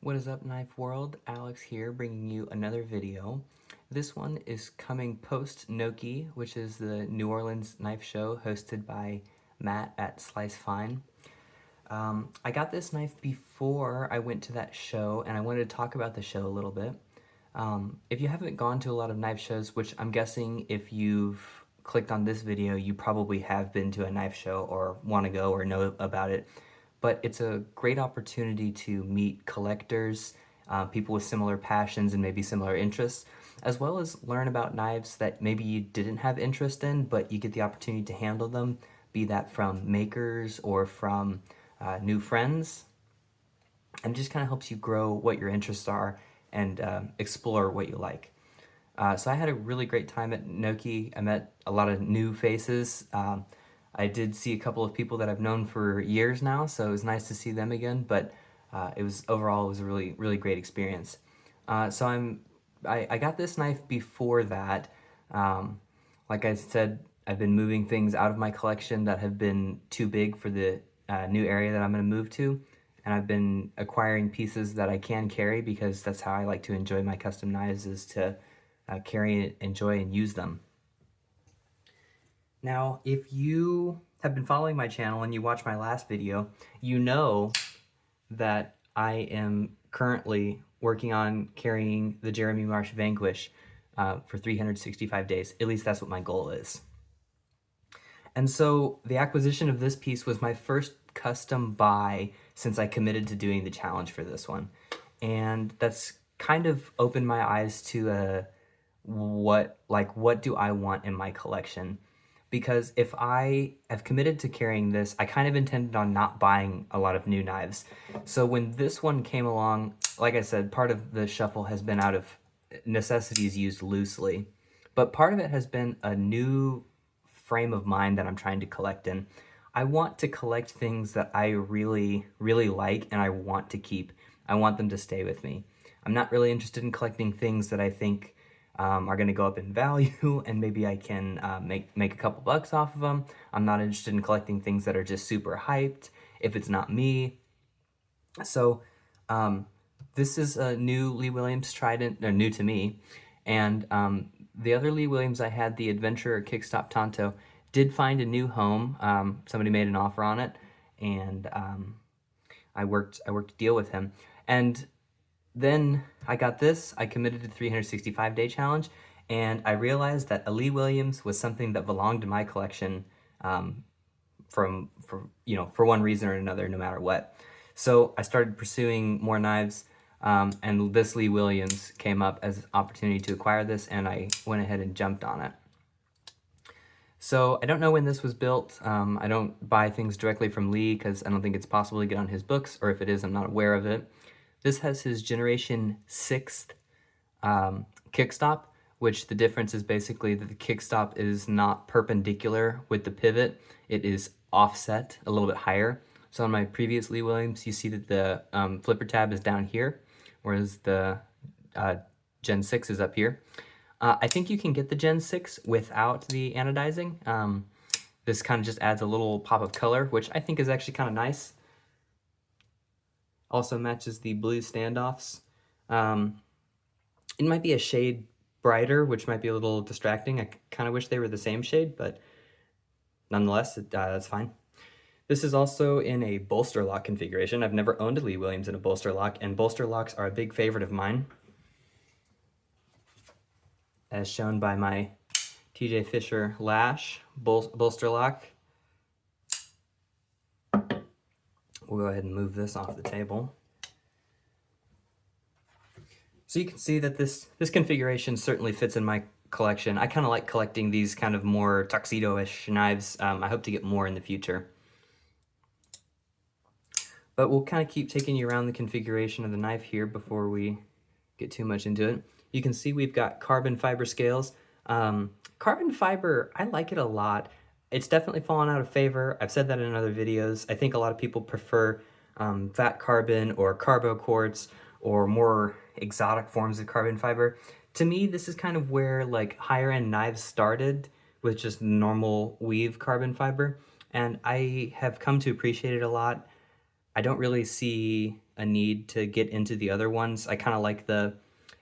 What is up, Knife World? Alex here, bringing you another video. This one is coming post Noki, which is the New Orleans knife show hosted by Matt at Slice Fine. I got this knife before I went to that show, and I wanted to talk about the show a little bit. If you haven't gone to a lot of knife shows, which I'm guessing if you've clicked on this video, you probably have been to a knife show or want to go or know about it. But it's a great opportunity to meet collectors, people with similar passions and maybe similar interests, as well as learn about knives that maybe you didn't have interest in, but you get the opportunity to handle them, be that from makers or from new friends, and it just kind of helps you grow what your interests are and explore what you like. So I had a really great time at Noki. I met a lot of new faces. I did see a couple of people that I've known for years now, so it was nice to see them again. But it was a really great experience. I got this knife before that. Like I said, I've been moving things out of my collection that have been too big for the new area that I'm going to move to. And I've been acquiring pieces that I can carry because that's how I like to enjoy my custom knives, is to carry, enjoy, and use them. Now, if you have been following my channel and you watched my last video, you know that I am currently working on carrying the Jeremy Marsh Vanquish for 365 days. At least that's what my goal is. And so the acquisition of this piece was my first custom buy since I committed to doing the challenge for this one. And that's kind of opened my eyes to what do I want in my collection? Because if I have committed to carrying this, I kind of intended on not buying a lot of new knives. So when this one came along, like I said, part of the shuffle has been out of necessities used loosely, but part of it has been a new frame of mind that I'm trying to collect in. I want to collect things that I really like and I want to keep. I want them to stay with me. I'm not really interested in collecting things that I think are going to go up in value and maybe I can make a couple bucks off of them. I'm not interested in collecting things that are just super hyped if it's not me. So this is a new Lee Williams Trident, or new to me, and the other Lee Williams I had, the Adventurer Kickstop Tonto, did find a new home. Somebody made an offer on it, and I worked a deal with him. And then I got this. I committed to the 365-day challenge, and I realized that a Lee Williams was something that belonged to my collection for one reason or another, no matter what. So I started pursuing more knives, and this Lee Williams came up as an opportunity to acquire this, and I went ahead and jumped on it. So I don't know when this was built. I don't buy things directly from Lee because I don't think it's possible to get on his books, or if it is, I'm not aware of it. This has his Generation 6th kickstop, which the difference is basically that the kickstop is not perpendicular with the pivot. It is offset a little bit higher. So on my previous Lee Williams, you see that the flipper tab is down here, whereas the Gen 6 is up here. I think you can get the Gen 6 without the anodizing. This kind of just adds a little pop of color, which I think is actually kind of nice. Also matches the blue standoffs. It might be a shade brighter, which might be a little distracting. I kind of wish they were the same shade, but nonetheless, that's fine. This is also in a bolster lock configuration. I've never owned a Lee Williams in a bolster lock, and bolster locks are a big favorite of mine, as shown by my TJ Fisher Lash bolster lock. We'll go ahead and move this off the table. So you can see that this configuration certainly fits in my collection. I kind of like collecting these kind of more tuxedo-ish knives. I hope to get more in the future. But we'll kind of keep taking you around the configuration of the knife here before we get too much into it. You can see we've got carbon fiber scales. Carbon fiber, I like it a lot. It's definitely fallen out of favor. I've said that in other videos. I think a lot of people prefer fat carbon or carbo quartz or more exotic forms of carbon fiber. To me, this is kind of where like higher end knives started, with just normal weave carbon fiber, and I have come to appreciate it a lot. I don't really see a need to get into the other ones. I kind of like the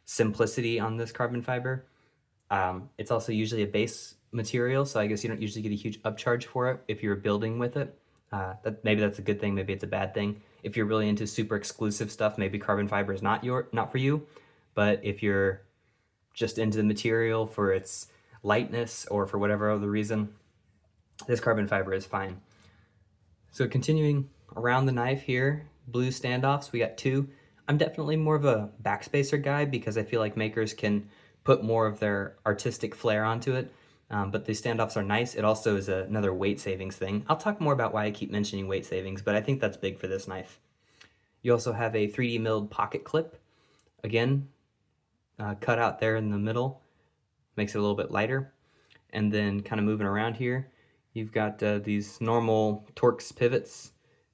simplicity on this carbon fiber. It's also usually a base material, so I guess you don't usually get a huge upcharge for it if you're building with it. Maybe that's a good thing, maybe it's a bad thing. If you're really into super exclusive stuff, maybe carbon fiber is not for you. But if you're just into the material for its lightness or for whatever other reason, this carbon fiber is fine. So continuing around the knife here, blue standoffs, we got 2. I'm definitely more of a backspacer guy because I feel like makers can put more of their artistic flair onto it. But these standoffs are nice. It also is another weight savings thing. I'll talk more about why I keep mentioning weight savings, but I think that's big for this knife. You also have a 3D milled pocket clip. Again, cut out there in the middle, makes it a little bit lighter. And then kind of moving around here, you've got these normal Torx pivots,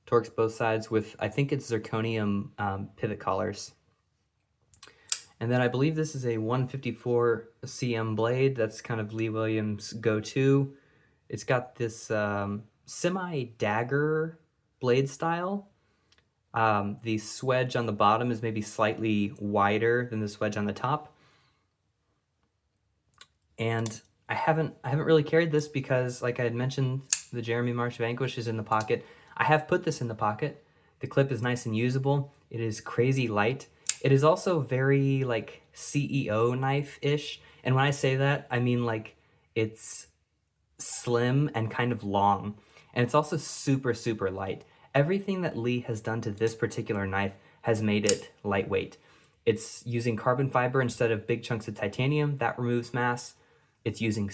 Torx both sides with, I think it's zirconium pivot collars. And then I believe this is a 154 cm blade. That's kind of Lee Williams' go-to. It's got this semi-dagger blade style. The swedge on the bottom is maybe slightly wider than the swedge on the top. And I haven't really carried this because, like I had mentioned, the Jeremy Marsh Vanquish is in the pocket. I have put this in the pocket. The clip is nice and usable. It is crazy light. It is also very like CEO knife-ish. And when I say that, I mean like it's slim and kind of long. And it's also super, super light. Everything that Lee has done to this particular knife has made it lightweight. It's using carbon fiber instead of big chunks of titanium. That removes mass. It's using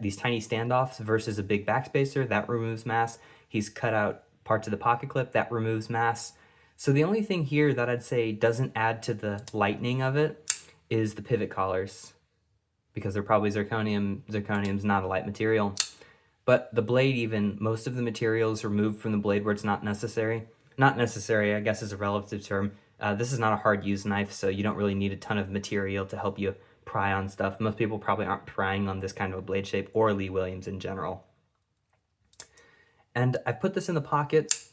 these tiny standoffs versus a big backspacer. That removes mass. He's cut out parts of the pocket clip. That removes mass. So the only thing here that I'd say doesn't add to the lightning of it is the pivot collars, because they're probably zirconium. Zirconium's not a light material. But the blade, even, most of the material is removed from the blade where it's not necessary. Not necessary, I guess, is a relative term. This is not a hard-use knife, so you don't really need a ton of material to help you pry on stuff. Most people probably aren't prying on this kind of a blade shape or Lee Williams in general. And I put this in the pocket.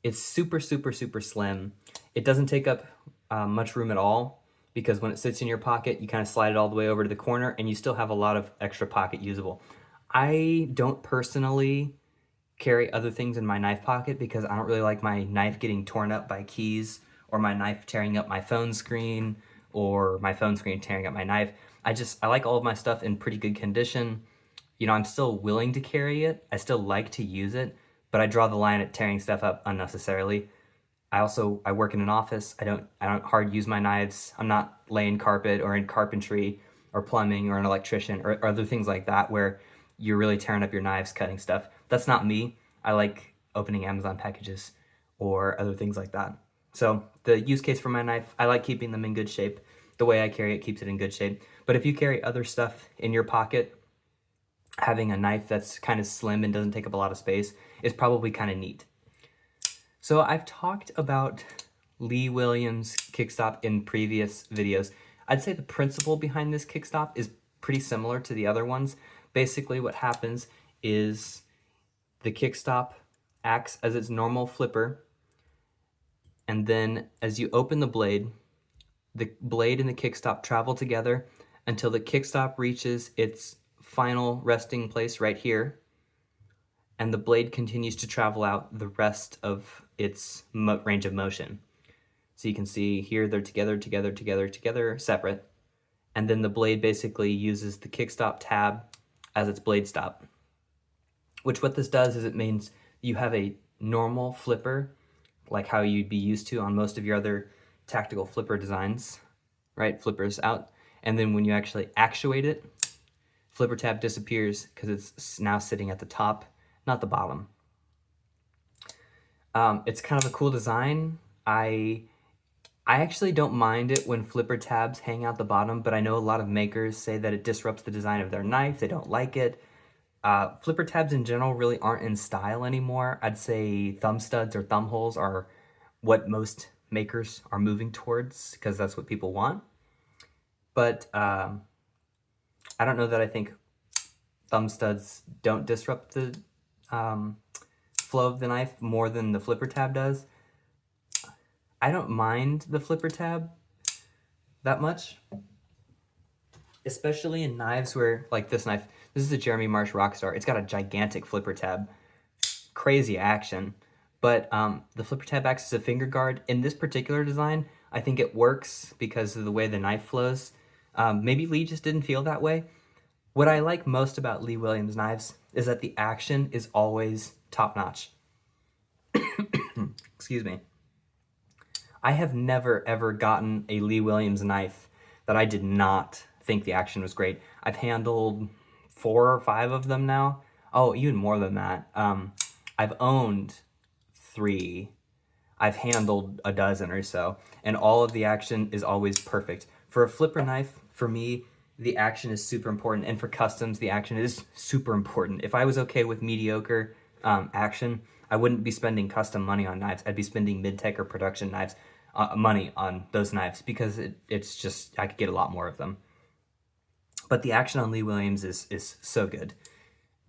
It's super, super, super slim. It doesn't take up much room at all, because when it sits in your pocket, you kind of slide it all the way over to the corner and you still have a lot of extra pocket usable. I don't personally carry other things in my knife pocket because I don't really like my knife getting torn up by keys, or my knife tearing up my phone screen, or my phone screen tearing up my knife. I like all of my stuff in pretty good condition. You know, I'm still willing to carry it. I still like to use it, but I draw the line at tearing stuff up unnecessarily. I work in an office. I don't hard use my knives. I'm not laying carpet or in carpentry or plumbing or an electrician or other things like that where you're really tearing up your knives cutting stuff. That's not me. I like opening Amazon packages or other things like that. So the use case for my knife, I like keeping them in good shape. The way I carry it keeps it in good shape. But if you carry other stuff in your pocket, having a knife that's kind of slim and doesn't take up a lot of space is probably kind of neat. So I've talked about Lee Williams kickstop in previous videos. I'd say the principle behind this kickstop is pretty similar to the other ones. Basically what happens is the kickstop acts as its normal flipper, and then as you open the blade and the kickstop travel together until the kickstop reaches its final resting place right here, and the blade continues to travel out the rest of its range of motion. So you can see here they're together, separate, and then the blade basically uses the kickstop tab as its blade stop. Which what this does is it means you have a normal flipper, like how you'd be used to on most of your other tactical flipper designs, right? Flippers out. And then when you actually actuate it, flipper tab disappears because it's now sitting at the top, not the bottom. It's kind of a cool design. I actually don't mind it when flipper tabs hang out the bottom, but I know a lot of makers say that it disrupts the design of their knife. They don't like it. Flipper tabs in general really aren't in style anymore. I'd say thumb studs or thumb holes are what most makers are moving towards because that's what people want. But I don't know that I think thumb studs don't disrupt the flow of the knife more than the flipper tab does. I don't mind the flipper tab that much, especially in knives where, like this knife, this is the Jeremy Marsh Rockstar. It's got a gigantic flipper tab, crazy action, but the flipper tab acts as a finger guard. In this particular design, I think it works because of the way the knife flows. Maybe Lee just didn't feel that way. What I like most about Lee Williams knives is that the action is always top-notch. Excuse me. I have never ever gotten a Lee Williams knife that I did not think the action was great. I've handled 4 or 5 of them now. Oh, even more than that. I've owned 3. I've handled a dozen or so, and all of the action is always perfect. For a flipper knife, for me, the action is super important, and for customs, the action is super important. If I was okay with mediocre action, I wouldn't be spending custom money on knives. I'd be spending mid-tech or production knives, money on those knives, because it's just, I could get a lot more of them. But the action on Lee Williams is so good.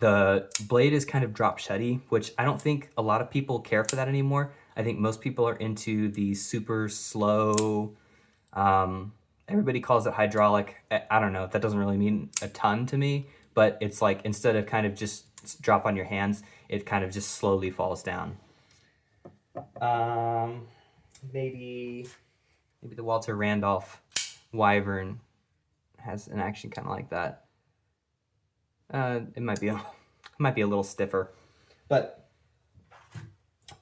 The blade is kind of drop shutty, which I don't think a lot of people care for that anymore. I think most people are into the super slow, everybody calls it hydraulic. I don't know, that doesn't really mean a ton to me, but it's like, instead of kind of just drop on your hands, it kind of just slowly falls down. Maybe the Walter Randolph Wyvern has an action kind of like that. It might be a little stiffer, but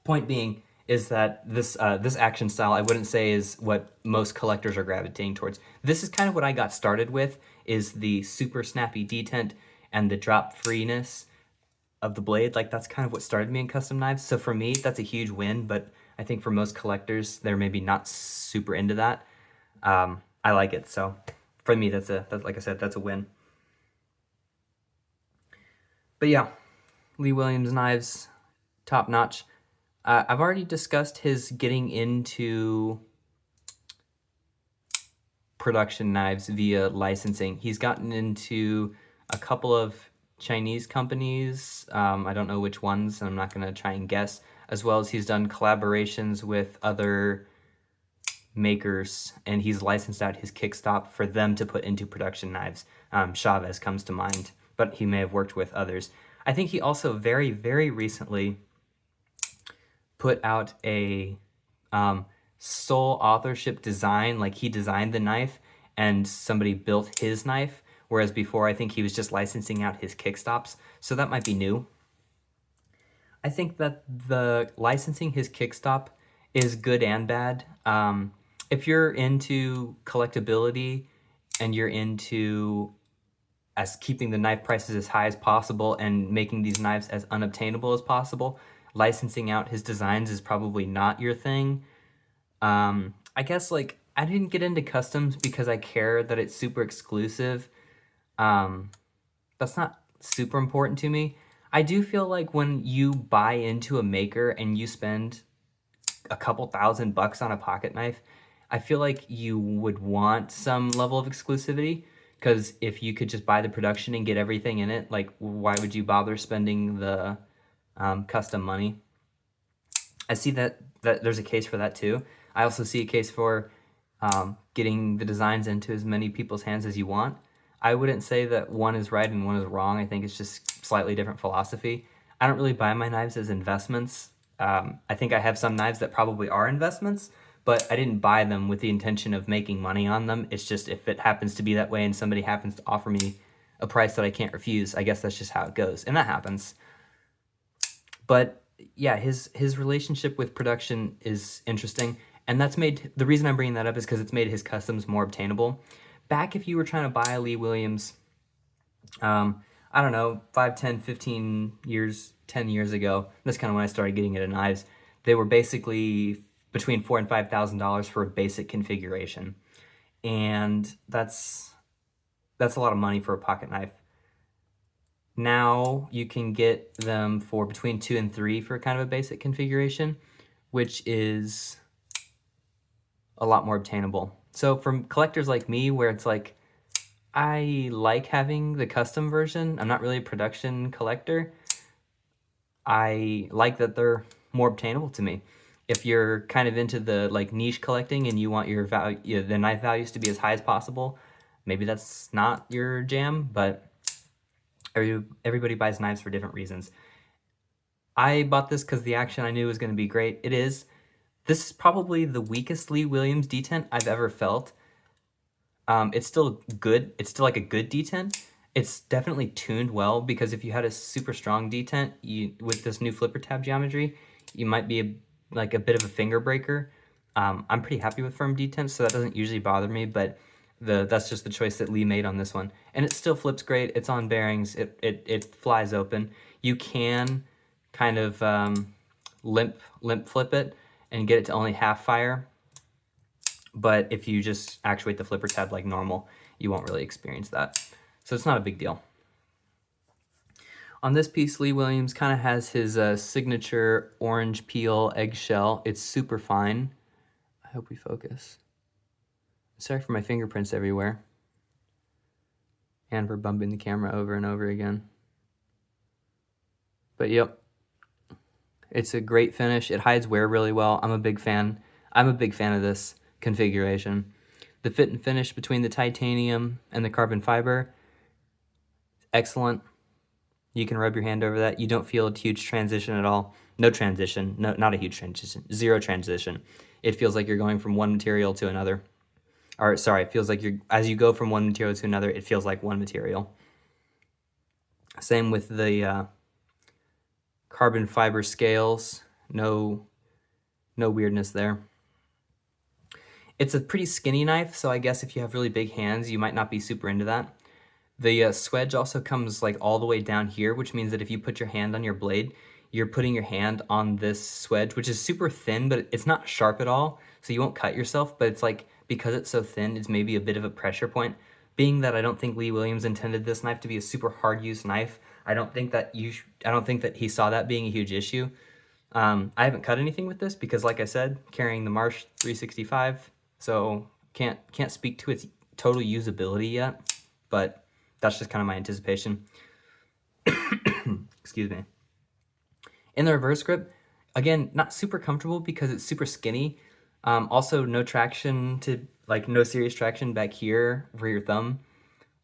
point being is that this action style, I wouldn't say is what most collectors are gravitating towards. This is kind of what I got started with, is the super snappy detent and the drop freeness of the blade. Like, that's kind of what started me in custom knives. So for me, that's a huge win, but I think for most collectors, they're maybe not super into that. I like it, so for me, that's like I said, that's a win. But yeah, Lee Williams knives, top notch. I've already discussed his getting into production knives via licensing. He's gotten into a couple of Chinese companies. I don't know which ones, and I'm not going to try and guess, as well as he's done collaborations with other makers, and he's licensed out his Kickstop for them to put into production knives. Chavez comes to mind, but he may have worked with others. I think he also very, very recently put out a sole authorship design, like he designed the knife and somebody built his knife, whereas before I think he was just licensing out his Kickstops, so that might be new. I think that the licensing his Kickstop is good and bad. If you're into collectability and you're into keeping the knife prices as high as possible and making these knives as unobtainable as possible, licensing out his designs is probably not your thing. I guess, like, I didn't get into customs because I care that it's super exclusive. That's not super important to me. I do feel like when you buy into a maker and you spend a couple $1,000 on a pocket knife, I feel like you would want some level of exclusivity, because if you could just buy the production and get everything in it, like, why would you bother spending the custom money? I see that there's a case for that too. I also see a case for getting the designs into as many people's hands as you want. I wouldn't say that one is right and one is wrong. I think it's just slightly different philosophy. I don't really buy my knives as investments. I think I have some knives that probably are investments, but I didn't buy them with the intention of making money on them. It's just, if it happens to be that way and somebody happens to offer me a price that I can't refuse, I guess that's just how it goes, and that happens. But yeah, his relationship with production is interesting, and that's made, the reason I'm bringing that up is because it's made his customs more obtainable. Back if you were trying to buy a Lee Williams, I don't know, 5, 10, 15 years, 10 years ago, that's kind of when I started getting into knives, they were basically between $4,000 and $5,000 for a basic configuration. And that's a lot of money for a pocket knife. Now you can get them for between 2 and 3 for kind of a basic configuration, which is a lot more obtainable. So from collectors like me, where it's like, I like having the custom version, I'm not really a production collector, I like that they're more obtainable to me. If you're kind of into the like niche collecting and you want your value, the knife values to be as high as possible, maybe that's not your jam, but everybody buys knives for different reasons. I bought this because the action I knew was going to be great. It is. This is probably the weakest Lee Williams detent I've ever felt. It's still good. It's still like a good detent. It's definitely tuned well, because if you had a super strong detent, with this new flipper tab geometry, you might be like a bit of a finger breaker. I'm pretty happy with firm detents, so that doesn't usually bother me, but that's just the choice that Lee made on this one. And it still flips great. It's on bearings. It flies open. You can kind of limp flip it and get it to only half fire. But if you just actuate the flipper tab like normal, you won't really experience that. So it's not a big deal. On this piece, Lee Williams kind of has his signature orange peel eggshell. It's super fine. I hope we focus. Sorry for my fingerprints everywhere. And for bumping the camera over and over again. But yep, it's a great finish. It hides wear really well. I'm a big fan of this configuration. The fit and finish between the titanium and the carbon fiber, excellent. You can rub your hand over that. You don't feel a huge transition at all. No transition. No, not a huge transition. Zero transition. It feels like you're going from one material to another. Or sorry, it feels like as you go from one material to another, it feels like one material. Same with the carbon fiber scales. No weirdness there. It's a pretty skinny knife, so I guess if you have really big hands, you might not be super into that. The swedge also comes like all the way down here, which means that if you put your hand on your blade, you're putting your hand on this swedge, which is super thin, but it's not sharp at all, so you won't cut yourself, but it's like, because it's so thin, it's maybe a bit of a pressure point. Being that I don't think Lee Williams intended this knife to be a super hard-use knife, I don't think that he saw that being a huge issue. I haven't cut anything with this because, like I said, carrying the Marsh 365, so can't speak to its total usability yet, but that's just kind of my anticipation. Excuse me. In the reverse grip, again, not super comfortable because it's super skinny. Also, no traction no serious traction back here for your thumb.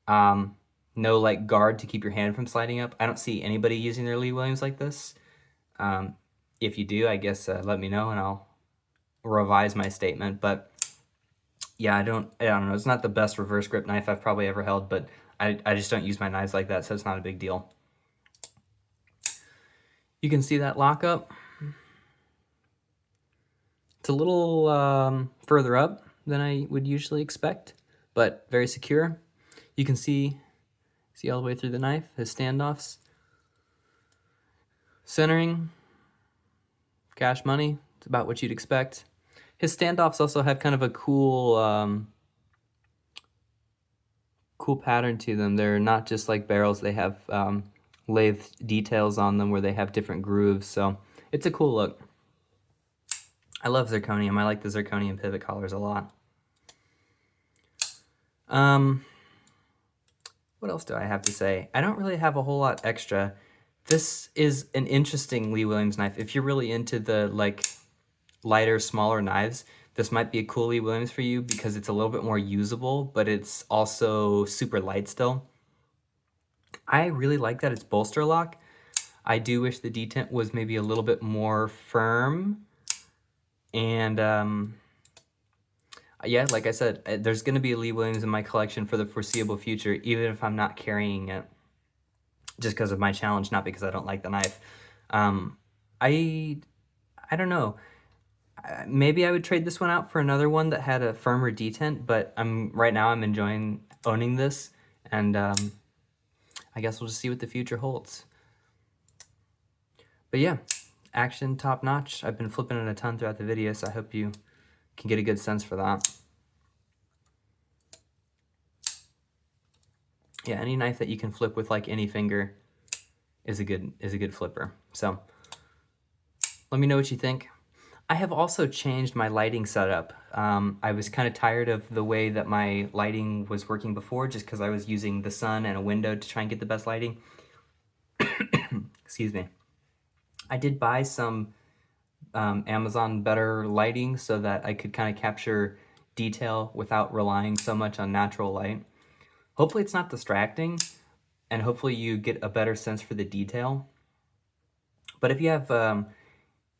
No like guard to keep your hand from sliding up. I don't see anybody using their Lee Williams like this. If you do, I guess let me know and I'll revise my statement. But yeah, I don't know. It's not the best reverse grip knife I've probably ever held, but I just don't use my knives like that, so it's not a big deal. You can see that lockup. It's a little further up than I would usually expect, but very secure. You can see all the way through the knife, his standoffs. Centering, cash money, it's about what you'd expect. His standoffs also have kind of a cool pattern to them. They're not just like barrels, they have lathe details on them where they have different grooves, so it's a cool look. I love zirconium. I like the zirconium pivot collars a lot. What else do I have to say? I don't really have a whole lot extra. This is an interesting Lee Williams knife. If you're really into the like lighter, smaller knives, this might be a cool Lee Williams for you because it's a little bit more usable, but it's also super light still. I really like that it's bolster lock. I do wish the detent was maybe a little bit more firm. And yeah, like I said, there's going to be a Lee Williams in my collection for the foreseeable future, even if I'm not carrying it, just because of my challenge, not because I don't like the knife. I don't know. Maybe I would trade this one out for another one that had a firmer detent, but right now I'm enjoying owning this, and I guess we'll just see what the future holds. But yeah, action top notch. I've been flipping it a ton throughout the video, so I hope you can get a good sense for that. Yeah, any knife that you can flip with like any finger is a good flipper. So let me know what you think. I have also changed my lighting setup. I was kind of tired of the way that my lighting was working before, just because I was using the sun and a window to try and get the best lighting. Excuse me. I did buy some Amazon better lighting so that I could kind of capture detail without relying so much on natural light. Hopefully it's not distracting, and hopefully you get a better sense for the detail. But if you have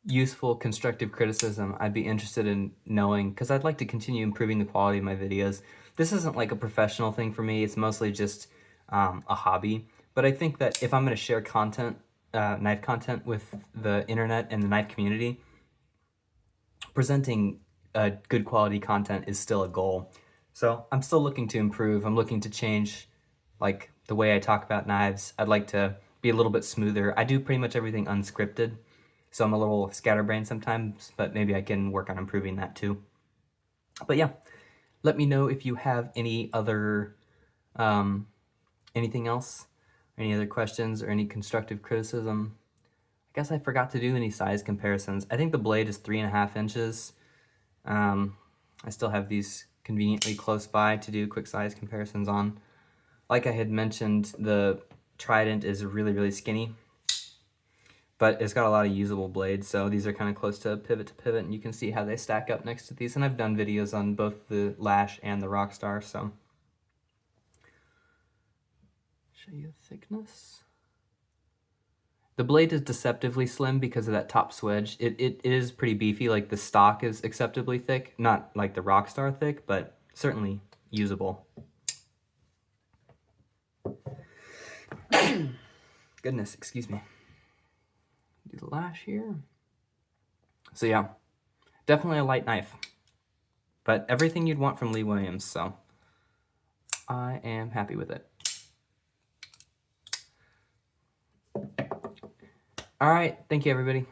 useful constructive criticism, I'd be interested in knowing, because I'd like to continue improving the quality of my videos. This isn't like a professional thing for me, it's mostly just a hobby. But I think that if I'm going to share content, knife content with the internet and the knife community, presenting good quality content is still a goal. So I'm still looking to improve. I'm looking to change like the way I talk about knives. I'd like to be a little bit smoother. I do pretty much everything unscripted, so I'm a little scatterbrained sometimes, but maybe I can work on improving that too. But yeah, let me know if you have any other, anything else, any other questions or any constructive criticism. I guess I forgot to do any size comparisons. I think the blade is 3.5 inches. I still have these conveniently close by to do quick size comparisons on. Like I had mentioned, the Trident is really, really skinny, but it's got a lot of usable blades, so these are kind of close to pivot, and you can see how they stack up next to these, and I've done videos on both the Lash and the Rockstar, so. Show you the thickness. The blade is deceptively slim because of that top swedge. It is pretty beefy, like the stock is acceptably thick, not like the Rockstar thick, but certainly usable. Goodness, excuse me. Do the Lash here. So yeah, definitely a light knife, but everything you'd want from Lee Williams, so I am happy with it. All right, thank you everybody.